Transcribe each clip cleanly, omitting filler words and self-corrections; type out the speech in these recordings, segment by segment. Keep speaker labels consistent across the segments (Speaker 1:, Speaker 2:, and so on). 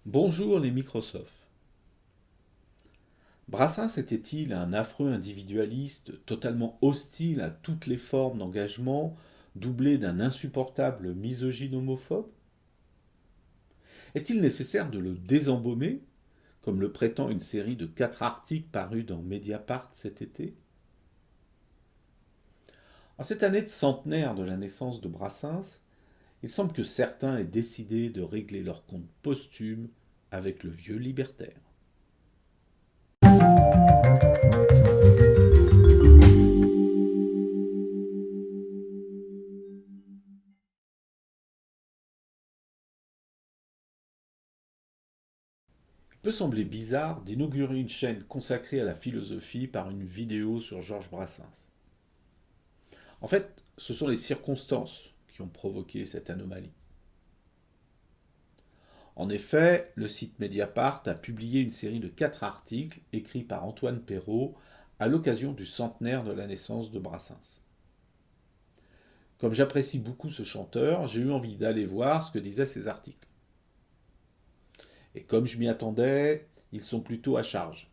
Speaker 1: Bonjour les Microsoft. Brassens était-il un affreux individualiste totalement hostile à toutes les formes d'engagement, doublé d'un insupportable misogyne homophobe? Est-il nécessaire de le désembaumer, comme le prétend une série de 4 articles parus dans Mediapart cet été? En cette année de centenaire de la naissance de Brassens, il semble que certains aient décidé de régler leur compte posthume avec le vieux libertaire. Il peut sembler bizarre d'inaugurer une chaîne consacrée à la philosophie par une vidéo sur Georges Brassens. En fait, ce sont les circonstances qui ont provoqué cette anomalie. En effet, le site Mediapart a publié une série de 4 articles écrits par Antoine Perrault à l'occasion du centenaire de la naissance de Brassens. Comme j'apprécie beaucoup ce chanteur, j'ai eu envie d'aller voir ce que disaient ces articles. Et comme je m'y attendais, ils sont plutôt à charge.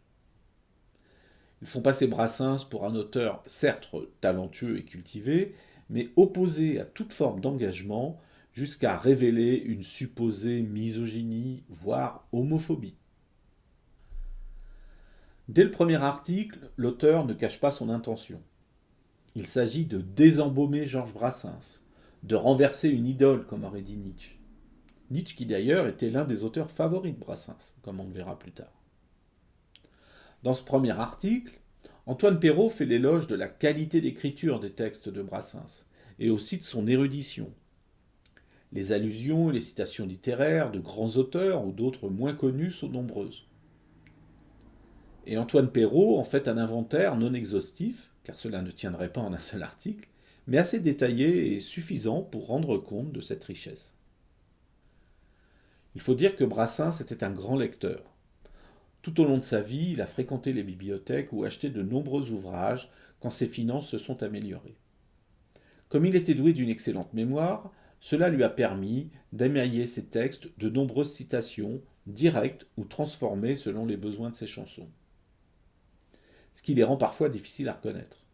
Speaker 1: Ils font passer Brassens pour un auteur certes talentueux et cultivé, mais opposé à toute forme d'engagement, jusqu'à révéler une supposée misogynie, voire homophobie. Dès le premier article, l'auteur ne cache pas son intention. Il s'agit de désembaumer Georges Brassens, de renverser une idole, comme aurait dit Nietzsche. Nietzsche qui d'ailleurs était l'un des auteurs favoris de Brassens, comme on le verra plus tard. Dans ce premier article, Antoine Perrault fait l'éloge de la qualité d'écriture des textes de Brassens, et aussi de son érudition. Les allusions et les citations littéraires de grands auteurs ou d'autres moins connus sont nombreuses. Et Antoine Perrault en fait un inventaire non exhaustif, car cela ne tiendrait pas en un seul article, mais assez détaillé et suffisant pour rendre compte de cette richesse. Il faut dire que Brassens était un grand lecteur. Tout au long de sa vie, il a fréquenté les bibliothèques ou acheté de nombreux ouvrages quand ses finances se sont améliorées. Comme il était doué d'une excellente mémoire, cela lui a permis d'émailler ses textes de nombreuses citations, directes ou transformées selon les besoins de ses chansons. Ce qui les rend parfois difficiles à reconnaître.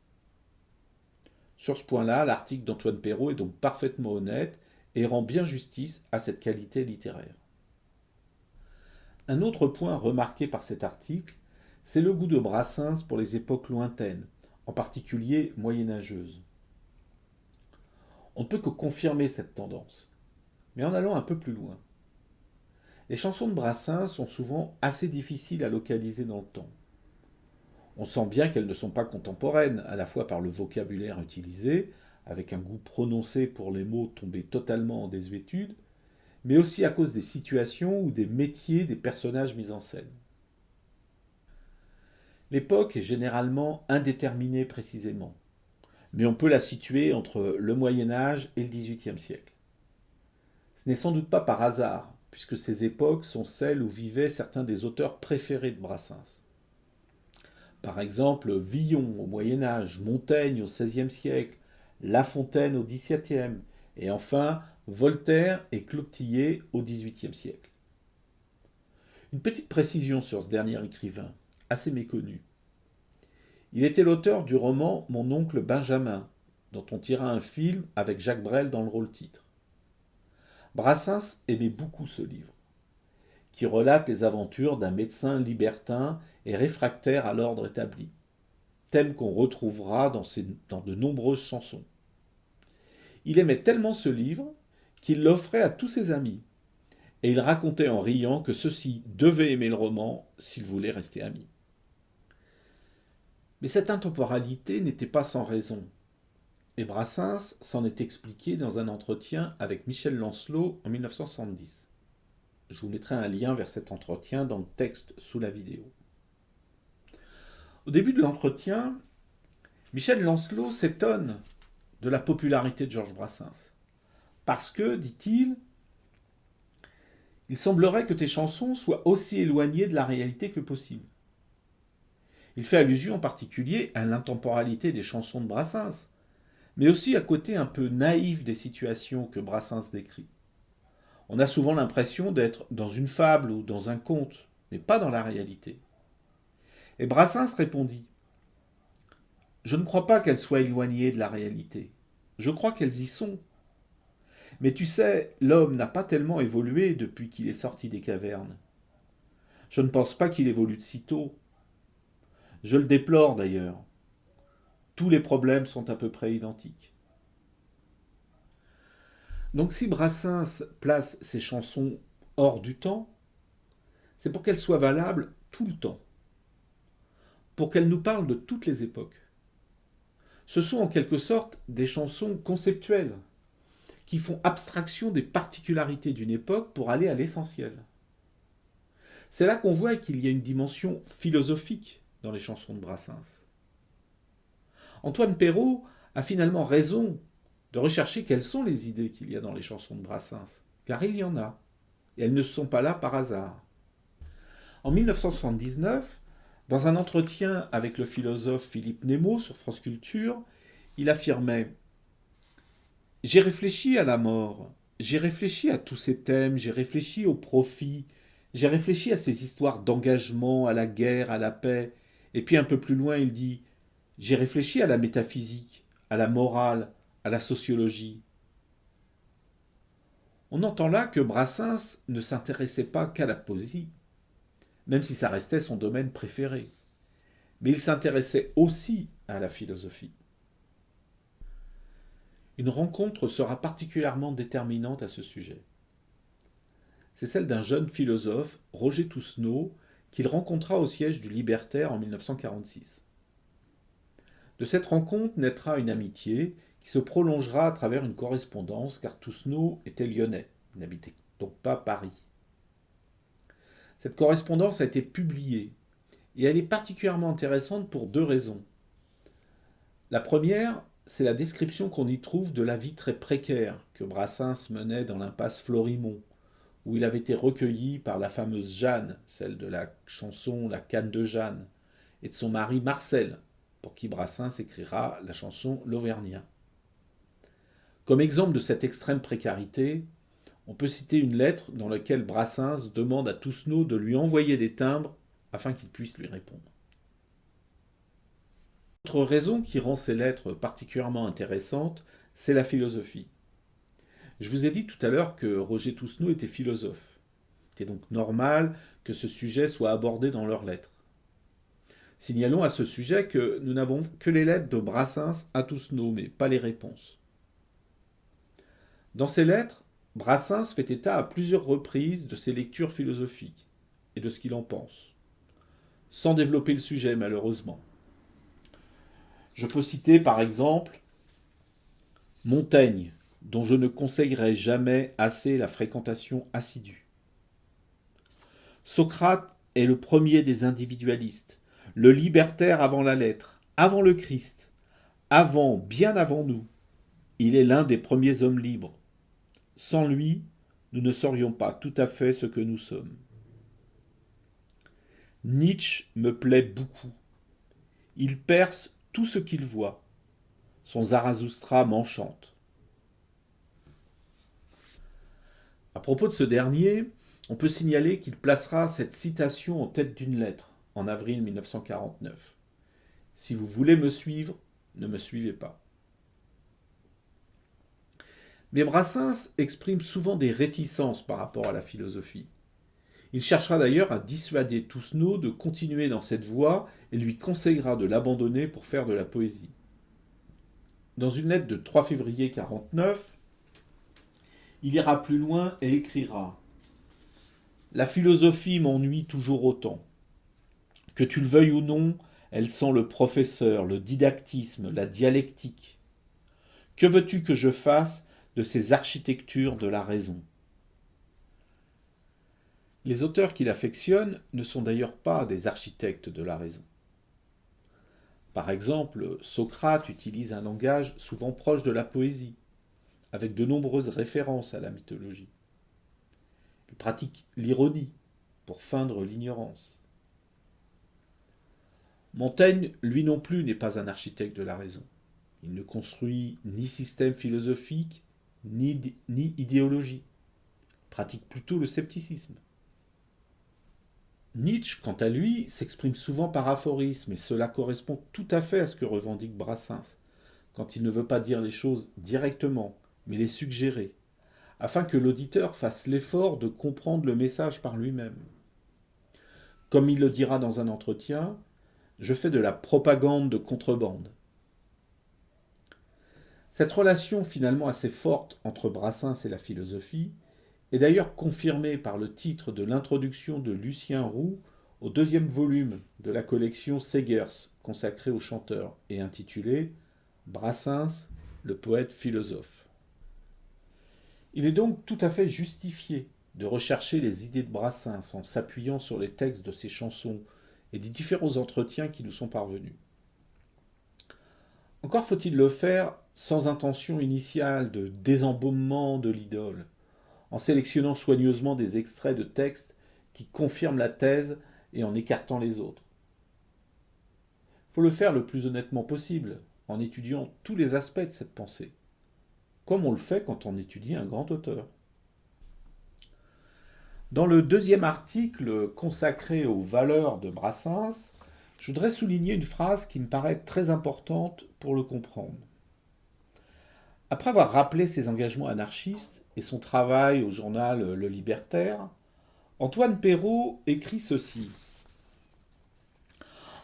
Speaker 1: Sur ce point-là, l'article d'Antoine Perrault est donc parfaitement honnête et rend bien justice à cette qualité littéraire. Un autre point remarqué par cet article, c'est le goût de Brassens pour les époques lointaines, en particulier moyenâgeuses. On ne peut que confirmer cette tendance, mais en allant un peu plus loin. Les chansons de Brassens sont souvent assez difficiles à localiser dans le temps. On sent bien qu'elles ne sont pas contemporaines, à la fois par le vocabulaire utilisé, avec un goût prononcé pour les mots tombés totalement en désuétude, mais aussi à cause des situations ou des métiers des personnages mis en scène. L'époque est généralement indéterminée précisément, mais on peut la situer entre le Moyen Âge et le XVIIIe siècle. Ce n'est sans doute pas par hasard, puisque ces époques sont celles où vivaient certains des auteurs préférés de Brassens. Par exemple, Villon au Moyen Âge, Montaigne au XVIe siècle, La Fontaine au XVIIe, et enfin Voltaire et Claude Tillet au XVIIIe siècle. Une petite précision sur ce dernier écrivain, assez méconnu. Il était l'auteur du roman Mon oncle Benjamin, dont on tira un film avec Jacques Brel dans le rôle titre. Brassens aimait beaucoup ce livre, qui relate les aventures d'un médecin libertin et réfractaire à l'ordre établi, thème qu'on retrouvera dans de nombreuses chansons. Il aimait tellement ce livre qu'il l'offrait à tous ses amis, et il racontait en riant que ceux-ci devaient aimer le roman s'ils voulaient rester amis. Mais cette intemporalité n'était pas sans raison, et Brassens s'en est expliqué dans un entretien avec Michel Lancelot en 1970. Je vous mettrai un lien vers cet entretien dans le texte sous la vidéo. Au début de l'entretien, Michel Lancelot s'étonne de la popularité de Georges Brassens. Parce que, dit-il, il semblerait que tes chansons soient aussi éloignées de la réalité que possible. Il fait allusion en particulier à l'intemporalité des chansons de Brassens, mais aussi à côté un peu naïf des situations que Brassens décrit. On a souvent l'impression d'être dans une fable ou dans un conte, mais pas dans la réalité. Et Brassens répondit: Je ne crois pas qu'elles soient éloignées de la réalité. Je crois qu'elles y sont. Mais tu sais, l'homme n'a pas tellement évolué depuis qu'il est sorti des cavernes. Je ne pense pas qu'il évolue de si tôt. Je le déplore d'ailleurs. Tous les problèmes sont à peu près identiques. Donc si Brassens place ses chansons hors du temps, c'est pour qu'elles soient valables tout le temps, pour qu'elles nous parlent de toutes les époques. Ce sont en quelque sorte des chansons conceptuelles, qui font abstraction des particularités d'une époque pour aller à l'essentiel. C'est là qu'on voit qu'il y a une dimension philosophique dans les chansons de Brassens. Antoine Perrault a finalement raison de rechercher quelles sont les idées qu'il y a dans les chansons de Brassens, car il y en a, et elles ne sont pas là par hasard. En 1979, dans un entretien avec le philosophe Philippe Nemo sur France Culture, il affirmait: J'ai réfléchi à la mort, j'ai réfléchi à tous ces thèmes, j'ai réfléchi au profit, j'ai réfléchi à ces histoires d'engagement, à la guerre, à la paix. Et puis un peu plus loin, il dit: J'ai réfléchi à la métaphysique, à la morale, à la sociologie. On entend là que Brassens ne s'intéressait pas qu'à la poésie, même si ça restait son domaine préféré. Mais il s'intéressait aussi à la philosophie. Une rencontre sera particulièrement déterminante à ce sujet. C'est celle d'un jeune philosophe, Roger Tousneau, qu'il rencontra au siège du Libertaire en 1946. De cette rencontre naîtra une amitié qui se prolongera à travers une correspondance, car Tousneau était lyonnais, il n'habitait donc pas Paris. Cette correspondance a été publiée, et elle est particulièrement intéressante pour deux raisons. La première, c'est la description qu'on y trouve de la vie très précaire que Brassens menait dans l'impasse Florimond, où il avait été recueilli par la fameuse Jeanne, celle de la chanson La canne de Jeanne, et de son mari Marcel, pour qui Brassens écrira la chanson L'Auvergnat. Comme exemple de cette extrême précarité, on peut citer une lettre dans laquelle Brassens demande à Tousneau de lui envoyer des timbres afin qu'il puisse lui répondre. Autre raison qui rend ces lettres particulièrement intéressantes, c'est la philosophie. Je vous ai dit tout à l'heure que Roger Tousneau était philosophe. Il était donc normal que ce sujet soit abordé dans leurs lettres. Signalons à ce sujet que nous n'avons que les lettres de Brassens à Tousneau, mais pas les réponses. Dans ces lettres, Brassens fait état à plusieurs reprises de ses lectures philosophiques et de ce qu'il en pense, sans développer le sujet malheureusement. Je peux citer par exemple Montaigne, dont je ne conseillerais jamais assez la fréquentation assidue. Socrate est le premier des individualistes, le libertaire avant la lettre, avant le Christ, bien avant nous. Il est l'un des premiers hommes libres. Sans lui, nous ne serions pas tout à fait ce que nous sommes. Nietzsche me plaît beaucoup. Il perce tout ce qu'il voit. Son Zarathustra m'enchante. À propos de ce dernier, on peut signaler qu'il placera cette citation en tête d'une lettre, en avril 1949. Si vous voulez me suivre, ne me suivez pas. Mais Brassens exprime souvent des réticences par rapport à la philosophie. Il cherchera d'ailleurs à dissuader Tousneau de continuer dans cette voie et lui conseillera de l'abandonner pour faire de la poésie. Dans une lettre de 3 février 1949, il ira plus loin et écrira: La philosophie m'ennuie toujours autant. Que tu le veuilles ou non, elle sent le professeur, le didactisme, la dialectique. Que veux-tu que je fasse de ces architectures de la raison ? Les auteurs qu'il affectionne ne sont d'ailleurs pas des architectes de la raison. Par exemple, Socrate utilise un langage souvent proche de la poésie, avec de nombreuses références à la mythologie. Il pratique l'ironie pour feindre l'ignorance. Montaigne, lui non plus, n'est pas un architecte de la raison. Il ne construit ni système philosophique, ni idéologie. pratique plutôt le scepticisme. Nietzsche, quant à lui, s'exprime souvent par aphorisme, et cela correspond tout à fait à ce que revendique Brassens, quand il ne veut pas dire les choses directement, mais les suggérer, afin que l'auditeur fasse l'effort de comprendre le message par lui-même. Comme il le dira dans un entretien, je fais de la propagande de contrebande. Cette relation finalement assez forte entre Brassens et la philosophie est d'ailleurs confirmée par le titre de l'introduction de Lucien Roux au deuxième volume de la collection Segers consacrée au chanteur et intitulé Brassens, le poète philosophe. Il est donc tout à fait justifié de rechercher les idées de Brassens en s'appuyant sur les textes de ses chansons et des différents entretiens qui nous sont parvenus. Encore faut-il le faire sans intention initiale de désembaumement de l'idole, en sélectionnant soigneusement des extraits de textes qui confirment la thèse et en écartant les autres. Il faut le faire le plus honnêtement possible, en étudiant tous les aspects de cette pensée, comme on le fait quand on étudie un grand auteur. Dans le deuxième article consacré aux valeurs de Brassens, je voudrais souligner une phrase qui me paraît très importante pour le comprendre. Après avoir rappelé ses engagements anarchistes et son travail au journal Le Libertaire, Antoine Perrault écrit ceci.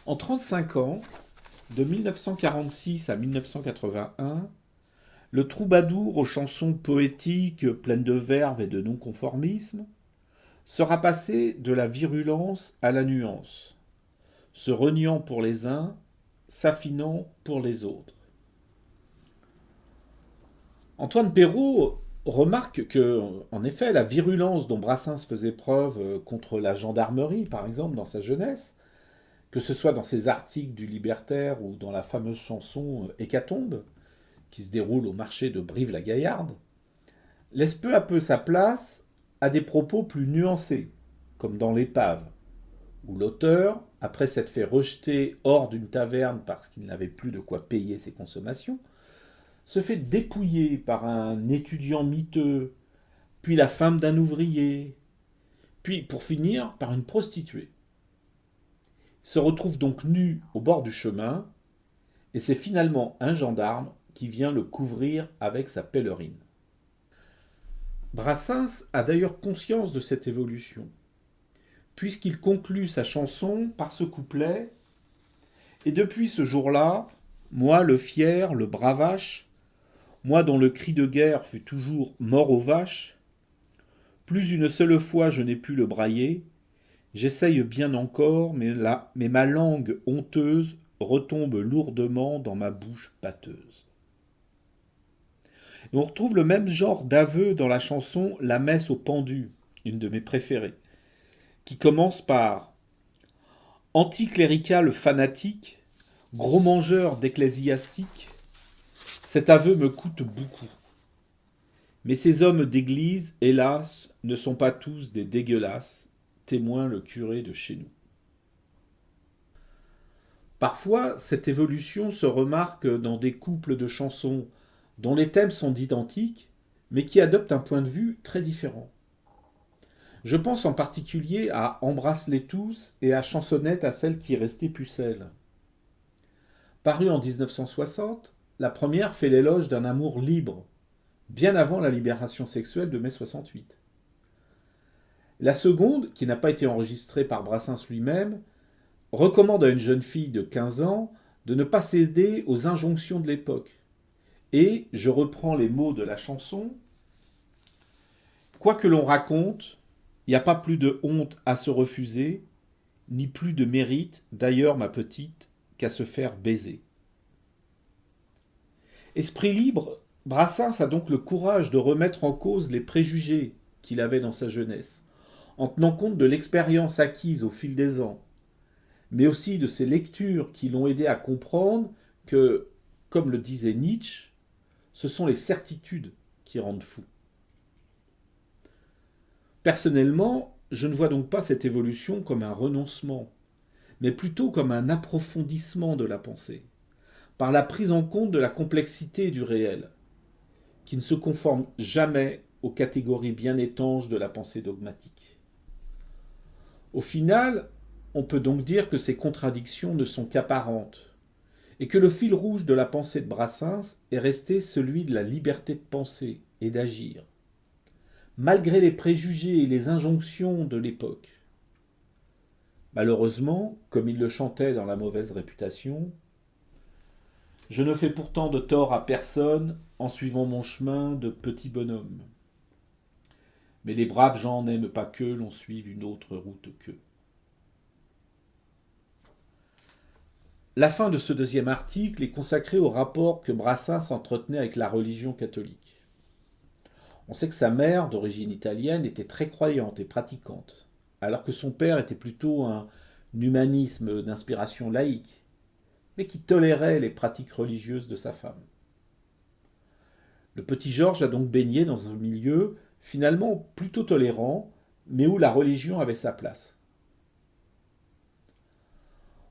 Speaker 1: En 35 ans, de 1946 à 1981, le troubadour aux chansons poétiques pleines de verve et de non-conformisme sera passé de la virulence à la nuance, se reniant pour les uns, s'affinant pour les autres. Antoine Perrault remarque que, en effet, la virulence dont Brassens faisait preuve contre la gendarmerie, par exemple, dans sa jeunesse, que ce soit dans ses articles du Libertaire ou dans la fameuse chanson Hécatombe, qui se déroule au marché de Brive-la-Gaillarde, laisse peu à peu sa place à des propos plus nuancés, comme dans L'Épave, où l'auteur, après s'être fait rejeter hors d'une taverne parce qu'il n'avait plus de quoi payer ses consommations, se fait dépouiller par un étudiant miteux, puis la femme d'un ouvrier, puis pour finir par une prostituée. Il se retrouve donc nu au bord du chemin, et c'est finalement un gendarme qui vient le couvrir avec sa pèlerine. Brassens a d'ailleurs conscience de cette évolution, puisqu'il conclut sa chanson par ce couplet « Et depuis ce jour-là, moi le fier, le bravache, moi dont le cri de guerre fut toujours mort aux vaches, plus une seule fois je n'ai pu le brailler, j'essaye bien encore, mais ma langue honteuse retombe lourdement dans ma bouche pâteuse. » Et on retrouve le même genre d'aveu dans la chanson La messe au pendu, une de mes préférées, qui commence par anticlérical fanatique, gros mangeur d'ecclésiastique, cet aveu me coûte beaucoup. Mais ces hommes d'église, hélas, ne sont pas tous des dégueulasses, témoin le curé de chez nous. Parfois, cette évolution se remarque dans des couples de chansons dont les thèmes sont identiques, mais qui adoptent un point de vue très différent. Je pense en particulier à Embrasse-les tous et à Chansonnette à celle qui restait pucelle. Parue en 1960, la première fait l'éloge d'un amour libre, bien avant la libération sexuelle de mai 68. La seconde, qui n'a pas été enregistrée par Brassens lui-même, recommande à une jeune fille de 15 ans de ne pas céder aux injonctions de l'époque. Et, je reprends les mots de la chanson, « Quoi que l'on raconte, il n'y a pas plus de honte à se refuser, ni plus de mérite, d'ailleurs ma petite, qu'à se faire baiser. » Esprit libre, Brassens a donc le courage de remettre en cause les préjugés qu'il avait dans sa jeunesse, en tenant compte de l'expérience acquise au fil des ans, mais aussi de ses lectures qui l'ont aidé à comprendre que, comme le disait Nietzsche, ce sont les certitudes qui rendent fou. Personnellement, je ne vois donc pas cette évolution comme un renoncement, mais plutôt comme un approfondissement de la pensée, par la prise en compte de la complexité du réel, qui ne se conforme jamais aux catégories bien étanches de la pensée dogmatique. Au final, on peut donc dire que ces contradictions ne sont qu'apparentes, et que le fil rouge de la pensée de Brassens est resté celui de la liberté de penser et d'agir, malgré les préjugés et les injonctions de l'époque. Malheureusement, comme il le chantait dans La mauvaise réputation, je ne fais pourtant de tort à personne en suivant mon chemin de petit bonhomme. Mais les braves gens n'aiment pas que l'on suive une autre route qu'eux. La fin de ce deuxième article est consacrée au rapport que Brassens entretenait avec la religion catholique. On sait que sa mère, d'origine italienne, était très croyante et pratiquante, alors que son père était plutôt un humanisme d'inspiration laïque, mais qui tolérait les pratiques religieuses de sa femme. Le petit Georges a donc baigné dans un milieu finalement plutôt tolérant, mais où la religion avait sa place.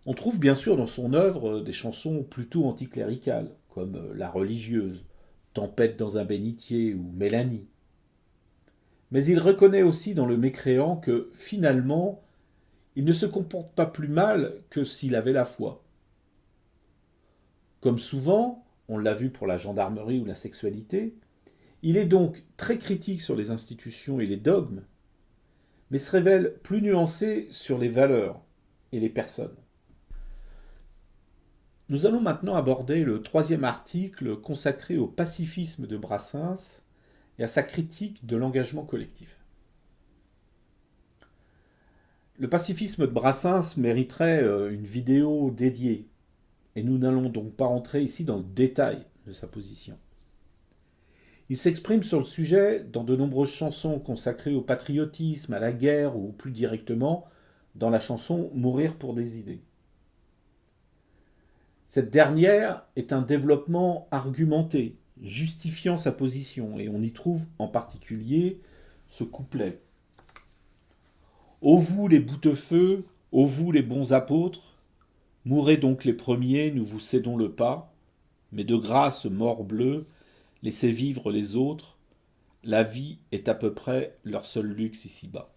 Speaker 1: On trouve bien sûr dans son œuvre des chansons plutôt anticléricales, comme La religieuse, Tempête dans un bénitier ou Mélanie. Mais il reconnaît aussi dans Le mécréant que, finalement, il ne se comporte pas plus mal que s'il avait la foi. Comme souvent, on l'a vu pour la gendarmerie ou la sexualité, il est donc très critique sur les institutions et les dogmes, mais se révèle plus nuancé sur les valeurs et les personnes. Nous allons maintenant aborder le troisième article consacré au pacifisme de Brassens et à sa critique de l'engagement collectif. Le pacifisme de Brassens mériterait une vidéo dédiée, et nous n'allons donc pas entrer ici dans le détail de sa position. Il s'exprime sur le sujet dans de nombreuses chansons consacrées au patriotisme, à la guerre ou plus directement dans la chanson Mourir pour des idées. Cette dernière est un développement argumenté, justifiant sa position, et on y trouve en particulier ce couplet. Ô vous les boutefeux, ô vous les bons apôtres, mourez donc les premiers, nous vous cédons le pas, mais de grâce, mort bleue, laissez vivre les autres, la vie est à peu près leur seul luxe ici-bas.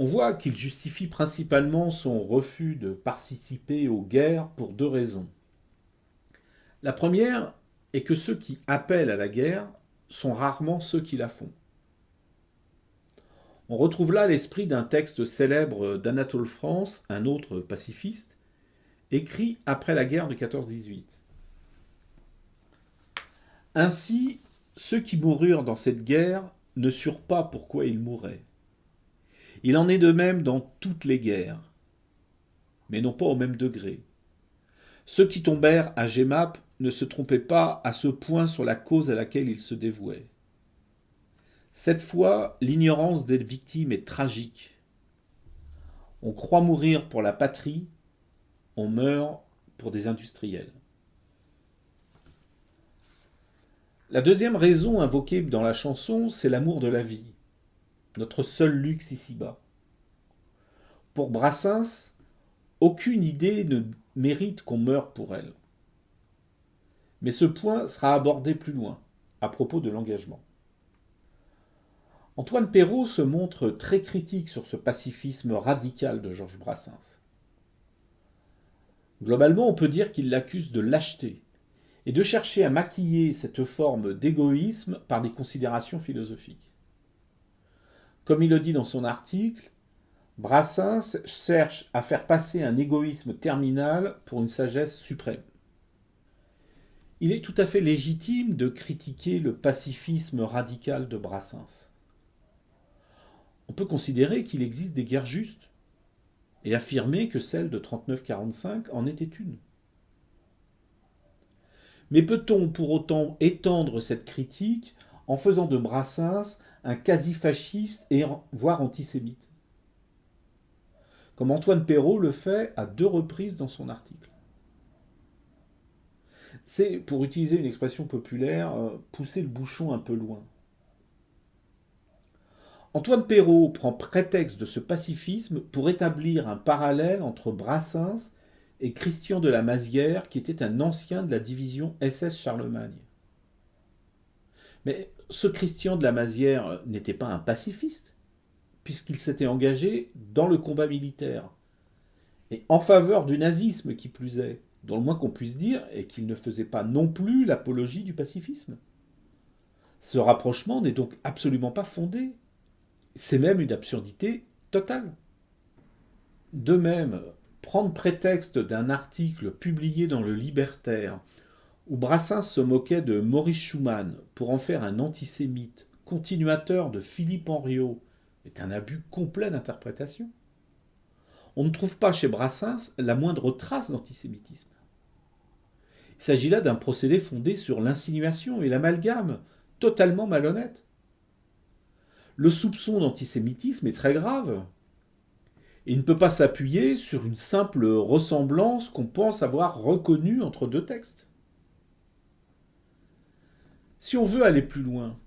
Speaker 1: On voit qu'il justifie principalement son refus de participer aux guerres pour deux raisons. La première est que ceux qui appellent à la guerre sont rarement ceux qui la font. On retrouve là l'esprit d'un texte célèbre d'Anatole France, un autre pacifiste, écrit après la guerre de 14-18. Ainsi, ceux qui moururent dans cette guerre ne surent pas pourquoi ils mouraient. Il en est de même dans toutes les guerres, mais non pas au même degré. Ceux qui tombèrent à Jemmapes ne se trompaient pas à ce point sur la cause à laquelle ils se dévouaient. Cette fois, l'ignorance des victimes est tragique. On croit mourir pour la patrie, on meurt pour des industriels. La deuxième raison invoquée dans la chanson, c'est l'amour de la vie, notre seul luxe ici-bas. Pour Brassens, aucune idée ne mérite qu'on meure pour elle. Mais ce point sera abordé plus loin, à propos de l'engagement. Antoine Perrault se montre très critique sur ce pacifisme radical de Georges Brassens. Globalement, on peut dire qu'il l'accuse de lâcheté et de chercher à maquiller cette forme d'égoïsme par des considérations philosophiques. Comme il le dit dans son article, Brassens cherche à faire passer un égoïsme terminal pour une sagesse suprême. Il est tout à fait légitime de critiquer le pacifisme radical de Brassens. On peut considérer qu'il existe des guerres justes et affirmer que celle de 39-45 en était une. Mais peut-on pour autant étendre cette critique en faisant de Brassens un quasi-fasciste et voire antisémite, comme Antoine Perrault le fait à 2 reprises dans son article? C'est, pour utiliser une expression populaire, pousser le bouchon un peu loin. Antoine Perrault prend prétexte de ce pacifisme pour établir un parallèle entre Brassens et Christian de la Mazière, qui était un ancien de la division SS Charlemagne. Mais ce Christian de la Mazière n'était pas un pacifiste, puisqu'il s'était engagé dans le combat militaire, et en faveur du nazisme qui plus est, dont le moins qu'on puisse dire est qu'il ne faisait pas non plus l'apologie du pacifisme. Ce rapprochement n'est donc absolument pas fondé. C'est même une absurdité totale. De même, prendre prétexte d'un article publié dans le Libertaire où Brassens se moquait de Maurice Schumann pour en faire un antisémite, continuateur de Philippe Henriot, est un abus complet d'interprétation. On ne trouve pas chez Brassens la moindre trace d'antisémitisme. Il s'agit là d'un procédé fondé sur l'insinuation et l'amalgame, totalement malhonnête. Le soupçon d'antisémitisme est très grave. Et il ne peut pas s'appuyer sur une simple ressemblance qu'on pense avoir reconnue entre deux textes. Si on veut aller plus loin,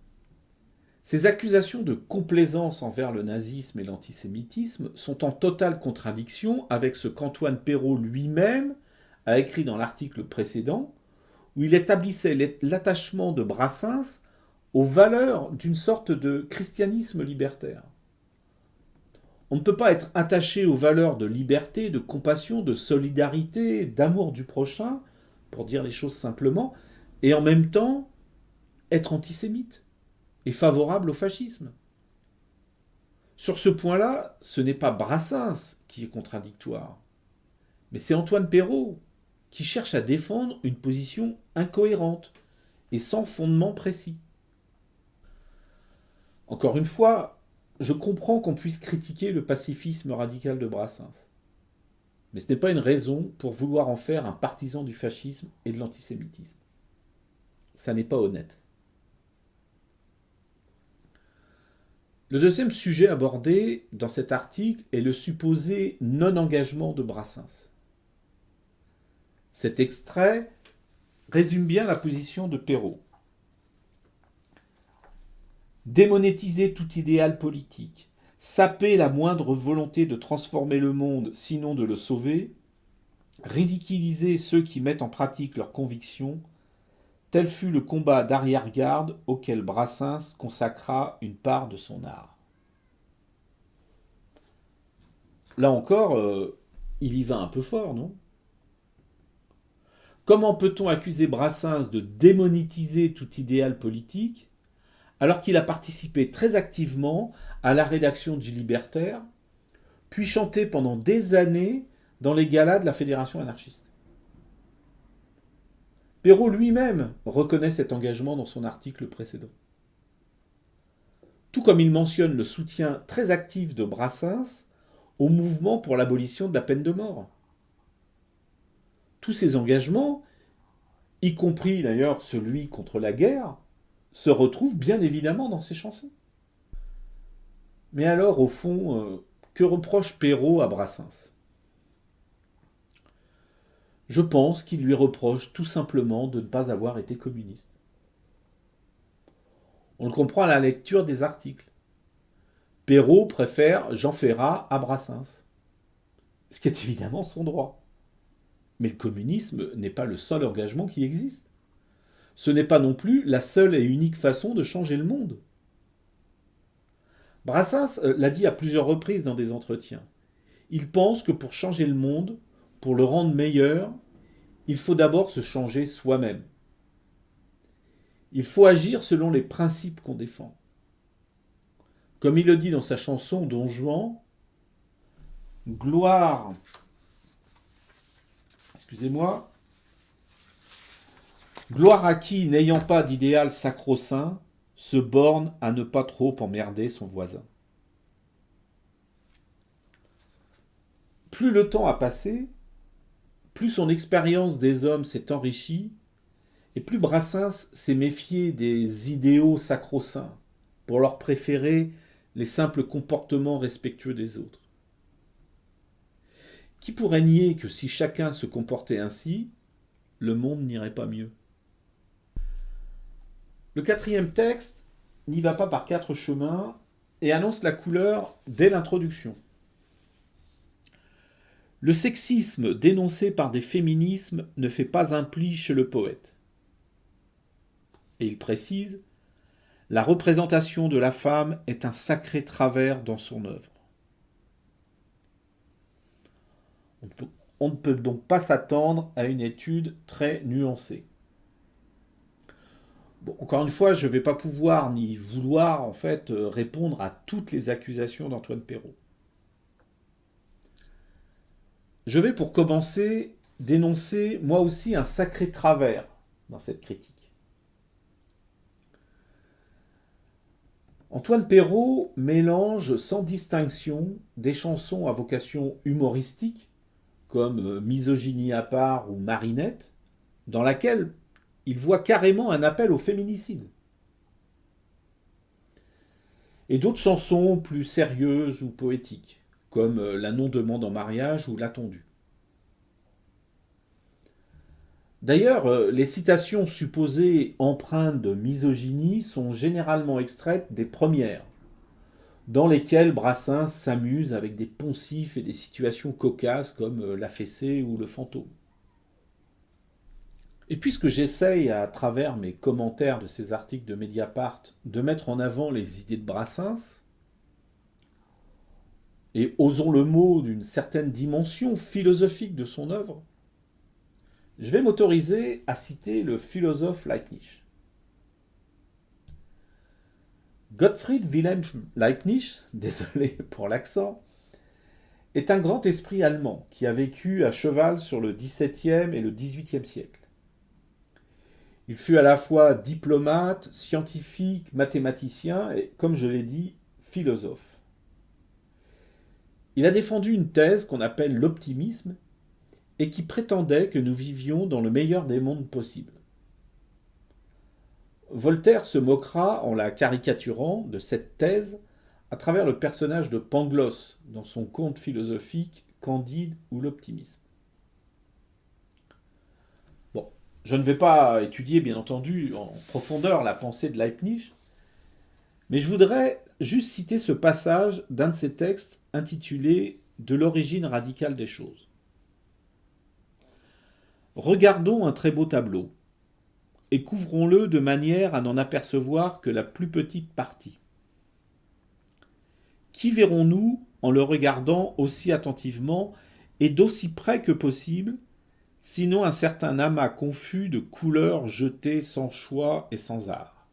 Speaker 1: ces accusations de complaisance envers le nazisme et l'antisémitisme sont en totale contradiction avec ce qu'Antoine Perrault lui-même a écrit dans l'article précédent, où il établissait l'attachement de Brassens aux valeurs d'une sorte de christianisme libertaire. On ne peut pas être attaché aux valeurs de liberté, de compassion, de solidarité, d'amour du prochain, pour dire les choses simplement, et en même temps être antisémite et favorable au fascisme. Sur ce point-là, ce n'est pas Brassens qui est contradictoire, mais c'est Antoine Perrault qui cherche à défendre une position incohérente et sans fondement précis. Encore une fois, je comprends qu'on puisse critiquer le pacifisme radical de Brassens, mais ce n'est pas une raison pour vouloir en faire un partisan du fascisme et de l'antisémitisme. Ça n'est pas honnête. Le deuxième sujet abordé dans cet article est le supposé non-engagement de Brassens. Cet extrait résume bien la position de Perrault. Démonétiser tout idéal politique, saper la moindre volonté de transformer le monde, sinon de le sauver, ridiculiser ceux qui mettent en pratique leurs convictions, tel fut le combat d'arrière-garde auquel Brassens consacra une part de son art. Là encore, il y va un peu fort, non ? Comment peut-on accuser Brassens de démonétiser tout idéal politique alors qu'il a participé très activement à la rédaction du Libertaire, puis chanté pendant des années dans les galas de la Fédération anarchiste. Perrault lui-même reconnaît cet engagement dans son article précédent. Tout comme il mentionne le soutien très actif de Brassens au mouvement pour l'abolition de la peine de mort. Tous ces engagements, y compris d'ailleurs celui contre la guerre, se retrouvent bien évidemment dans ses chansons. Mais alors, au fond, que reproche Perrault à Brassens ? Je pense qu'il lui reproche tout simplement de ne pas avoir été communiste. On le comprend à la lecture des articles. Perrault préfère Jean Ferrat à Brassens, ce qui est évidemment son droit. Mais le communisme n'est pas le seul engagement qui existe. Ce n'est pas non plus la seule et unique façon de changer le monde. Brassens l'a dit à plusieurs reprises dans des entretiens. Il pense que pour changer le monde, pour le rendre meilleur, il faut d'abord se changer soi-même. Il faut agir selon les principes qu'on défend. Comme il le dit dans sa chanson Don Juan, gloire, gloire à qui, n'ayant pas d'idéal sacro-saint, se borne à ne pas trop emmerder son voisin. Plus le temps a passé, plus son expérience des hommes s'est enrichie, et plus Brassens s'est méfié des idéaux sacro-saints pour leur préférer les simples comportements respectueux des autres. Qui pourrait nier que si chacun se comportait ainsi, le monde n'irait pas mieux ? Le quatrième texte n'y va pas par 4 chemins et annonce la couleur dès l'introduction. Le sexisme dénoncé par des féminismes ne fait pas un pli chez le poète. Et il précise : La représentation de la femme est un sacré travers dans son œuvre. On ne peut donc pas s'attendre à une étude très nuancée. Bon, encore une fois, je ne vais pas pouvoir ni vouloir en fait répondre à toutes les accusations d'Antoine Perrault. Je vais pour commencer dénoncer moi aussi un sacré travers dans cette critique. Antoine Perrault mélange sans distinction des chansons à vocation humoristique, comme Misogynie à part ou Marinette, dans laquelle il voit carrément un appel au féminicide. Et d'autres chansons plus sérieuses ou poétiques, comme La non-demande en mariage ou L'attendu. D'ailleurs, les citations supposées empreintes de misogynie sont généralement extraites des premières, dans lesquelles Brassens s'amuse avec des poncifs et des situations cocasses comme la fessée ou le fantôme. Et puisque j'essaye, à travers mes commentaires de ces articles de Mediapart, de mettre en avant les idées de Brassens, et osons le mot d'une certaine dimension philosophique de son œuvre, je vais m'autoriser à citer le philosophe Leibniz. Gottfried Wilhelm Leibniz, désolé pour l'accent, est un grand esprit allemand qui a vécu à cheval sur le XVIIe et le XVIIIe siècle. Il fut à la fois diplomate, scientifique, mathématicien et, comme je l'ai dit, philosophe. Il a défendu une thèse qu'on appelle l'optimisme et qui prétendait que nous vivions dans le meilleur des mondes possibles. Voltaire se moquera, en la caricaturant, de cette thèse à travers le personnage de Pangloss dans son conte philosophique Candide ou l'optimisme. Bon, je ne vais pas étudier, bien entendu, en profondeur la pensée de Leibniz, mais je voudrais juste citer ce passage d'un de ses textes intitulé « De l'origine radicale des choses ». Regardons un très beau tableau, et couvrons-le de manière à n'en apercevoir que la plus petite partie. Qui verrons-nous en le regardant aussi attentivement et d'aussi près que possible, sinon un certain amas confus de couleurs jetées sans choix et sans art.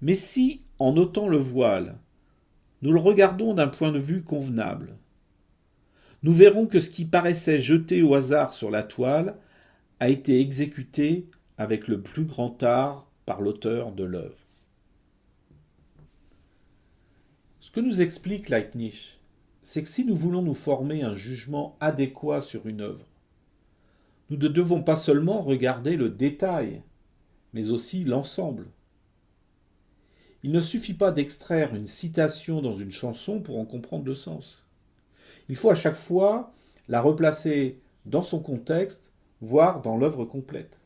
Speaker 1: Mais si, en ôtant le voile, nous le regardons d'un point de vue convenable, nous verrons que ce qui paraissait jeté au hasard sur la toile a été exécuté avec le plus grand art par l'auteur de l'œuvre. Ce que nous explique Leibniz, c'est que si nous voulons nous former un jugement adéquat sur une œuvre, nous ne devons pas seulement regarder le détail, mais aussi l'ensemble. Il ne suffit pas d'extraire une citation dans une chanson pour en comprendre le sens. Il faut à chaque fois la replacer dans son contexte, voire dans l'œuvre complète.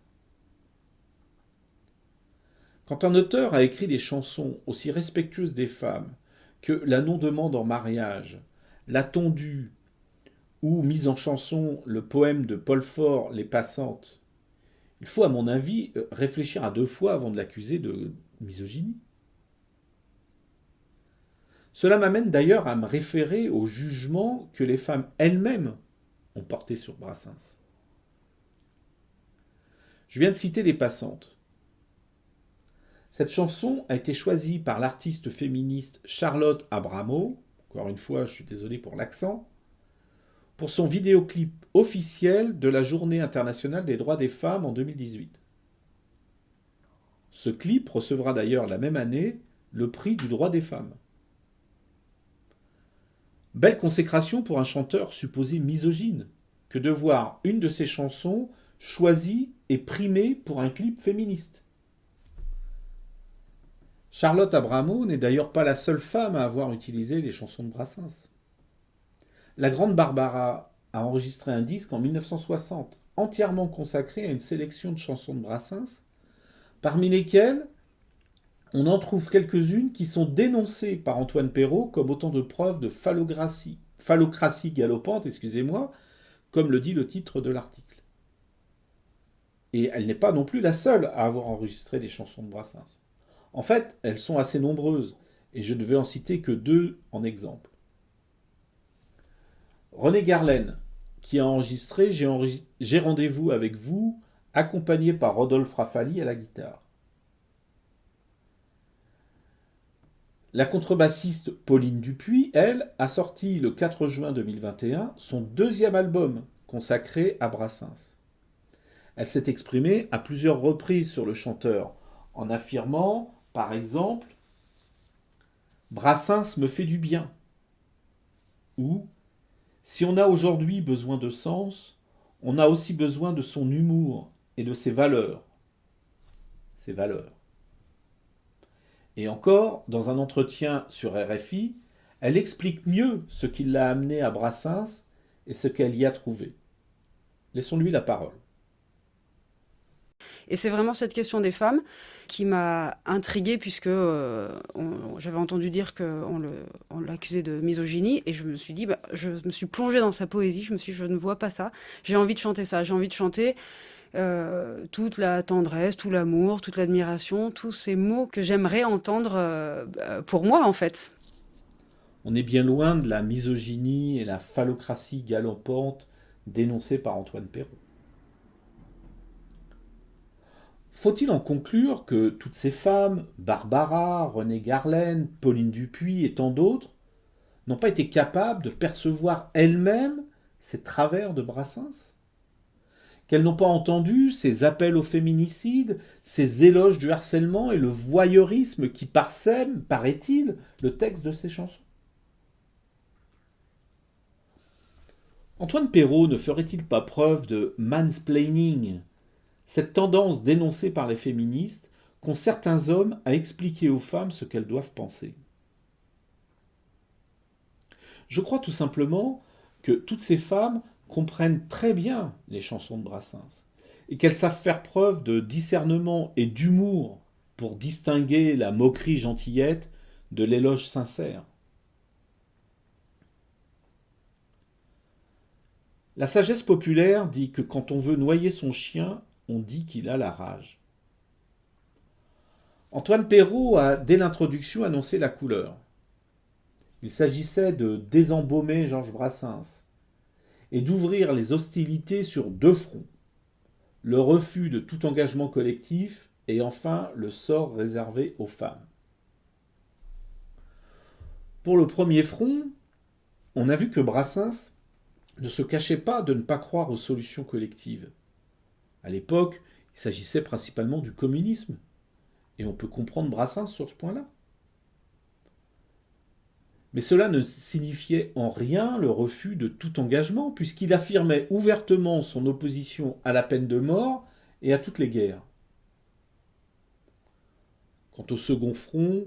Speaker 1: Quand un auteur a écrit des chansons aussi respectueuses des femmes que La non-demande en mariage, L'attendu, ou mis en chanson le poème de Paul Fort, Les passantes, il faut à mon avis réfléchir à deux fois avant de l'accuser de misogynie. Cela m'amène d'ailleurs à me référer au jugement que les femmes elles-mêmes ont porté sur Brassens. Je viens de citer Les passantes. Cette chanson a été choisie par l'artiste féministe Charlotte Abramo, encore une fois je suis désolé pour l'accent, pour son vidéoclip officiel de la Journée internationale des droits des femmes en 2018. Ce clip recevra d'ailleurs la même année le prix du droit des femmes. Belle consécration pour un chanteur supposé misogyne que de voir une de ses chansons choisie et primée pour un clip féministe. Charlotte Abramo n'est d'ailleurs pas la seule femme à avoir utilisé les chansons de Brassens. La grande Barbara a enregistré un disque en 1960 entièrement consacré à une sélection de chansons de Brassens, parmi lesquelles on en trouve quelques-unes qui sont dénoncées par Antoine Perrault comme autant de preuves de phallocratie galopante, comme le dit le titre de l'article. Et elle n'est pas non plus la seule à avoir enregistré des chansons de Brassens. En fait, elles sont assez nombreuses, et je ne vais en citer que deux en exemple. René Garlaine, qui a enregistré J'ai rendez-vous avec vous, accompagné par Rodolphe Rafali à la guitare. La contrebassiste Pauline Dupuis, elle, a sorti le 4 juin 2021 son deuxième album consacré à Brassens. Elle s'est exprimée à plusieurs reprises sur le chanteur, en affirmant, par exemple, Brassens me fait du bien, ou si on a aujourd'hui besoin de sens, on a aussi besoin de son humour et de ses valeurs. Ses valeurs. Et encore, dans un entretien sur RFI, elle explique mieux ce qui l'a amené à Brassens et ce qu'elle y a trouvé. Laissons-lui la parole.
Speaker 2: Et c'est vraiment cette question des femmes qui m'a intriguée puisque j'avais entendu dire on l'accusait de misogynie et je me suis dit, je me suis plongée dans sa poésie, je me suis dit, je ne vois pas ça, j'ai envie de chanter ça, j'ai envie de chanter toute la tendresse, tout l'amour, toute l'admiration, tous ces mots que j'aimerais entendre pour moi en fait.
Speaker 1: On est bien loin de la misogynie et la phallocratie galopante dénoncée par Antoine Perrault. Faut-il en conclure que toutes ces femmes, Barbara, Renée Garlaine, Pauline Dupuis et tant d'autres, n'ont pas été capables de percevoir elles-mêmes ces travers de Brassens? Qu'elles n'ont pas entendu ces appels au féminicide, ces éloges du harcèlement et le voyeurisme qui parsèment, paraît-il, le texte de ces chansons? Antoine Perrault ne ferait-il pas preuve de mansplaining, cette tendance dénoncée par les féministes qu'ont certains hommes à expliquer aux femmes ce qu'elles doivent penser? Je crois tout simplement que toutes ces femmes comprennent très bien les chansons de Brassens et qu'elles savent faire preuve de discernement et d'humour pour distinguer la moquerie gentillette de l'éloge sincère. La sagesse populaire dit que quand on veut noyer son chien, on dit qu'il a la rage. Antoine Perrault a, dès l'introduction, annoncé la couleur. Il s'agissait de désembaumer Georges Brassens et d'ouvrir les hostilités sur deux fronts: le refus de tout engagement collectif et enfin le sort réservé aux femmes. Pour le premier front, on a vu que Brassens ne se cachait pas de ne pas croire aux solutions collectives. À l'époque, il s'agissait principalement du communisme, et on peut comprendre Brassens sur ce point-là. Mais cela ne signifiait en rien le refus de tout engagement, puisqu'il affirmait ouvertement son opposition à la peine de mort et à toutes les guerres. Quant au second front,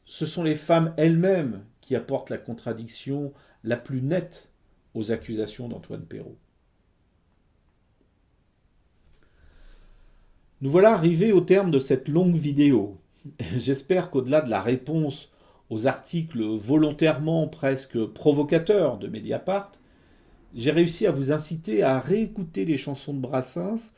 Speaker 1: ce sont les femmes elles-mêmes qui apportent la contradiction la plus nette aux accusations d'Antoine Perrault. Nous voilà arrivés au terme de cette longue vidéo. J'espère qu'au-delà de la réponse aux articles volontairement presque provocateurs de Mediapart, j'ai réussi à vous inciter à réécouter les chansons de Brassens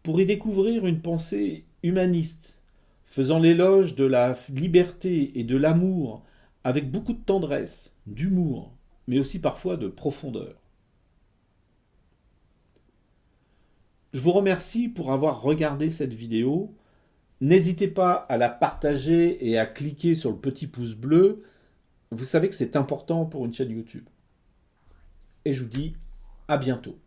Speaker 1: pour y découvrir une pensée humaniste, faisant l'éloge de la liberté et de l'amour avec beaucoup de tendresse, d'humour, mais aussi parfois de profondeur. Je vous remercie pour avoir regardé cette vidéo. N'hésitez pas à la partager et à cliquer sur le petit pouce bleu. Vous savez que c'est important pour une chaîne YouTube. Et je vous dis à bientôt.